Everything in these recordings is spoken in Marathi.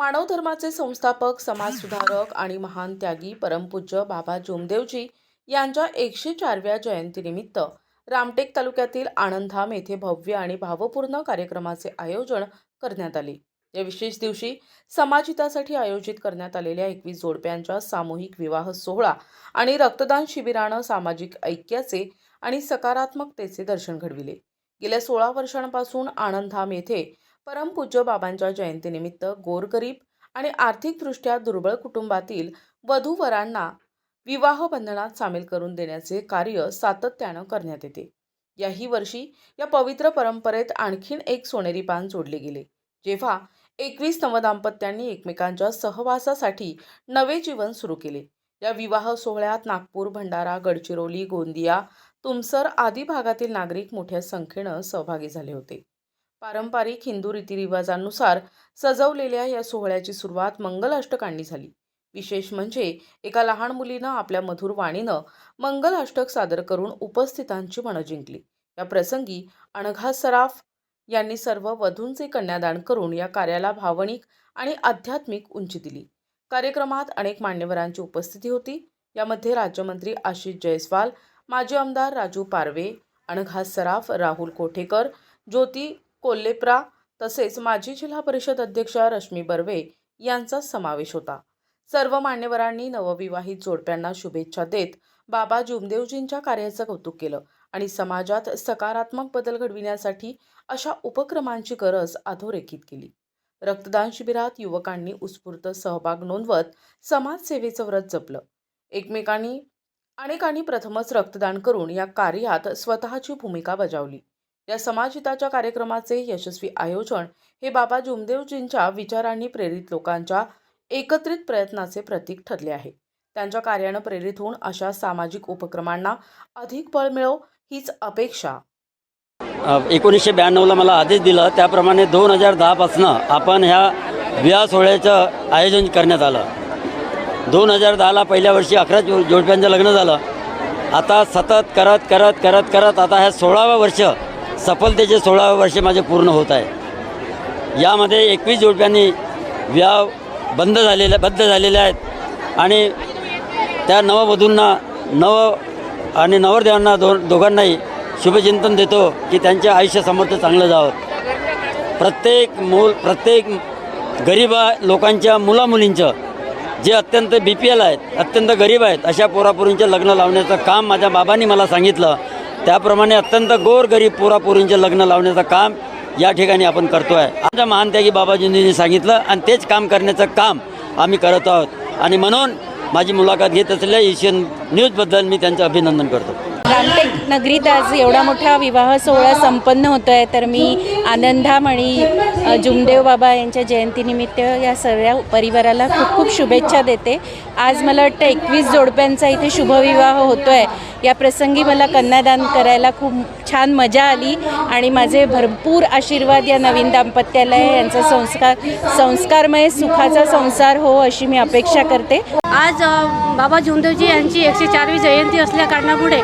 मानव धर्माचे संस्थापक, समाजसुधारक आणि महान त्यागी परमपूज्य बाबा जोमदेवजी यांच्या 104व्या जयंतीनिमित्त रामटेक तालुक्यातील आनंदधाम येथे भव्य आणि भावपूर्ण कार्यक्रमाचे आयोजन करण्यात आले। या विशेष दिवशी समाजहितासाठी आयोजित करण्यात आलेल्या 21 जोडप्यांच्या सामूहिक विवाह सोहळा आणि रक्तदान शिबिरानं सामाजिक ऐक्याचे आणि सकारात्मकतेचे दर्शन घडविले। गेल्या 16 वर्षांपासून आनंदधाम येथे परमपूज्य बाबांच्या जयंतीनिमित्त गोरगरीब आणि आर्थिकदृष्ट्या दुर्बळ कुटुंबातील वधूवरांना विवाह बंधनात सामील करून देण्याचे कार्य सातत्याने करण्यात येते। याही वर्षी या पवित्र परंपरेत आणखीन एक सोनेरी पान जोडले गेले, जेव्हा 21 नवदाम्पत्यांनी एकमेकांच्या सहवासासाठी नवे जीवन सुरू केले। या विवाह सोहळ्यात नागपूर, भंडारा, गडचिरोली, गोंदिया, तुमसर आदी भागातील नागरिक मोठ्या संख्येने सहभागी झाले होते। पारंपरिक हिंदू रीतिरिवाजानुसार सजवलेल्या या सोहळ्याची सुरुवात मंगल अष्टकांनी झाली। विशेष म्हणजे एका लहान मुलीनं आपल्या मधुर वाणीनं मंगल अष्टक सादर करून उपस्थितांची मनं जिंकली। या प्रसंगी अनघा सराफ यांनी सर्व वधूंचे कन्यादान करून या कार्याला भावनिक आणि आध्यात्मिक उंची दिली। कार्यक्रमात अनेक मान्यवरांची उपस्थिती होती। यामध्ये राज्यमंत्री आशिष जयस्वाल, माजी आमदार राजू पारवे, अनघा सराफ, राहुल कोठेकर, ज्योती कोल्हेप्रा तसेच माजी जिल्हा परिषद अध्यक्षा रश्मी बर्वे यांचा समावेश होता। सर्व मान्यवरांनी नवविवाहित जोडप्यांना शुभेच्छा देत बाबा जोमदेवजींच्या कार्याचं कौतुक केलं आणि समाजात सकारात्मक बदल घडविण्यासाठी अशा उपक्रमांची गरज अधोरेखित केली। रक्तदान शिबिरात युवकांनी उत्स्फूर्त सहभाग नोंदवत समाजसेवेचं व्रत जपलं। अनेकांनी प्रथमच रक्तदान करून या कार्यात स्वतःची भूमिका बजावली। या समाजहिताच्या कार्यक्रमाचे यशस्वी आयोजन हे बाबा जोमदेवजींच्या विचारांनी प्रेरित लोकांच्या एकत्रित प्रयत्नाचे प्रतीक ठरले आहे। त्यांच्या कार्यानं प्रेरित होऊन अशा सामाजिक उपक्रमांना अधिक बळ मिळो हीच अपेक्षा। 1992ला मला आदेश दिला, त्याप्रमाणे 2010 पासून आपण ह्या विवाह सोहळ्याचं आयोजन करण्यात आलं। 2010ला पहिल्या वर्षी 11 जोडप्यांचं लग्न झालं। आता सतत करत आता ह्या 16वा वर्ष सफलतेचे 16वे वर्ष माझे पूर्ण होत आहे। यामध्ये 21 जोडप्यांनी विवाह बद्ध झालेले आहेत आणि त्या नववधूंना आणि नवरदेवांना दोघांनाही शुभचिंतन देतो की त्यांच्या आयुष्य समोर चांगलं जावं। प्रत्येक गरीब लोकांच्या मुलामुलींचं जे अत्यंत BPL आहेत, अत्यंत गरीब आहेत, अशा पोरापोरींचे लग्न लावण्याचं काम माझ्या बाबांनी मला सांगितलं। त्याप्रमाणे अत्यंत गोरगरीब पोरापोरींचे लग्न लावण्याचं काम या ठिकाणी आपण करतो आहे। आमच्या महान त्यागी बाबाजींनी सांगितलं आणि तेच काम करण्याचं काम आम्ही करत आहोत आणि म्हणून माझी मुलाखत घेत असलेल्या एशियन न्यूजबद्दल मी त्यांचं अभिनंदन करतो। रामटेक नगरीत आज एवढा मोठा विवाह सोहळा संपन्न होतो आहे, तर मी आनंदधाम आणि जोमदेव बाबा यांच्या जयंतीनिमित्त या सर्व परिवाराला खूप खूप शुभेच्छा देते। आज मला वाटतं 21 जोडप्यांचा इथे शुभविवाह होतो आहे। या प्रसंगी मला कन्यादान करायला खूप छान मजा आली आणि माझे भरपूर आशीर्वाद या नवीन दाम्पत्याला यांचा संस्कारमय सुखाचा संसार हो अशी मी अपेक्षा करते। आज बाबा जोमदेवजी यांची 104वी जयंती असल्या कारणामुळे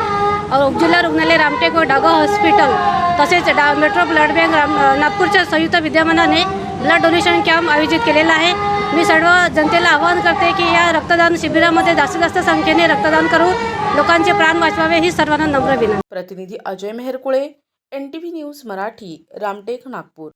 उपजिल्हा रुग्णालय रामटेक व डागा हॉस्पिटल तसेच मेट्रो ब्लड बँक नागपूरच्या संयुक्त विद्यमानाने ब्लड डोनेशन कॅम्प आयोजित केलेला आहे। मी सर्व जनतेला आवाहन करते की या रक्तदान शिबिरामध्ये जास्तीत जास्त संख्येने रक्तदान करून लोकांचे प्राण वाचवावे ही सर्वांना नम्र विनंती। प्रतिनिधी अजय मेहरकुळे, NTV न्यूज मराठी, रामटेक, नागपूर।